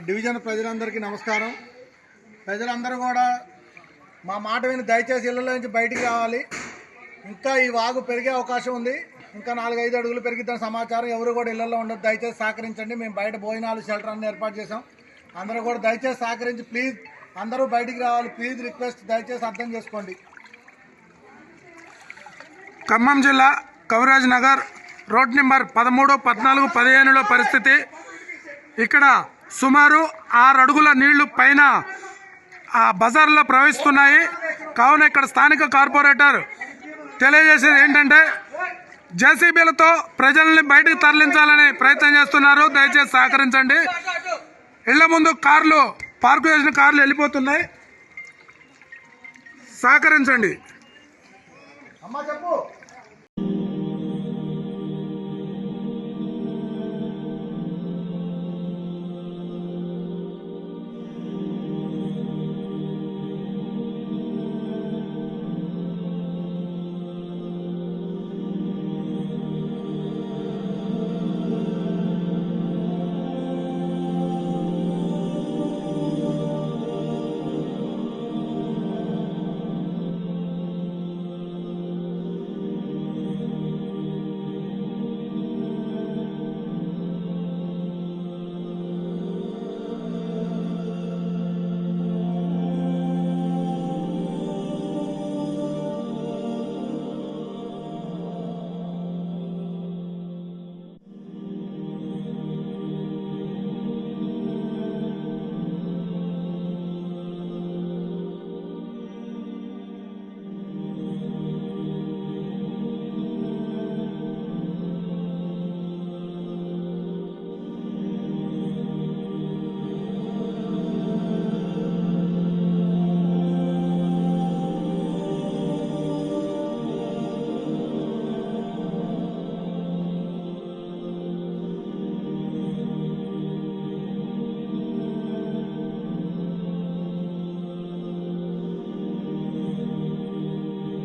Division ప్రజలందరికీ నమస్కారం. ప్రజలందరూ కూడా మా మాట విని దయచేసి ఇళ్లలో నుంచి బయటికి రావాలి. ఇంకా ఈ వాగు పెరిగే అవకాశం ఉంది. ఇంకా 4-5 అడుగులు పెరిగిద్దని సమాచారం. ఎవరు కూడా ఇళ్లలో ఉండదు. దయచేసి సహకరించండి. మేము బయట భోజనాలు షెల్టర్ అన్ని ఏర్పాటు చేసాం. అందరూ కూడా దయచేసి సహకరించి ప్లీజ్ అందరూ బయటికి రావాలి. ప్లీజ్ రిక్వెస్ట్, దయచేసి అర్థం చేసుకోండి. ఖమ్మం జిల్లా కవిరాజ్ నగర్ రోడ్ నెంబర్ 13, 14, 15లో పరిస్థితి. ఇక్కడ సుమారు 6 అడుగుల నీళ్లు పైన ఆ బజార్లో ప్రవహిస్తున్నాయి. కావున ఇక్కడ స్థానిక కార్పొరేటర్ తెలియజేసేది ఏంటంటే జేసీబీలతో ప్రజల్ని బయటకు తరలించాలని ప్రయత్నం చేస్తున్నారు. దయచేసి సహకరించండి. ఇళ్ల ముందు కార్లు పార్కు చేసిన కార్లు వెళ్ళిపోతున్నాయి. సహకరించండి. అమ్మా చెప్పు.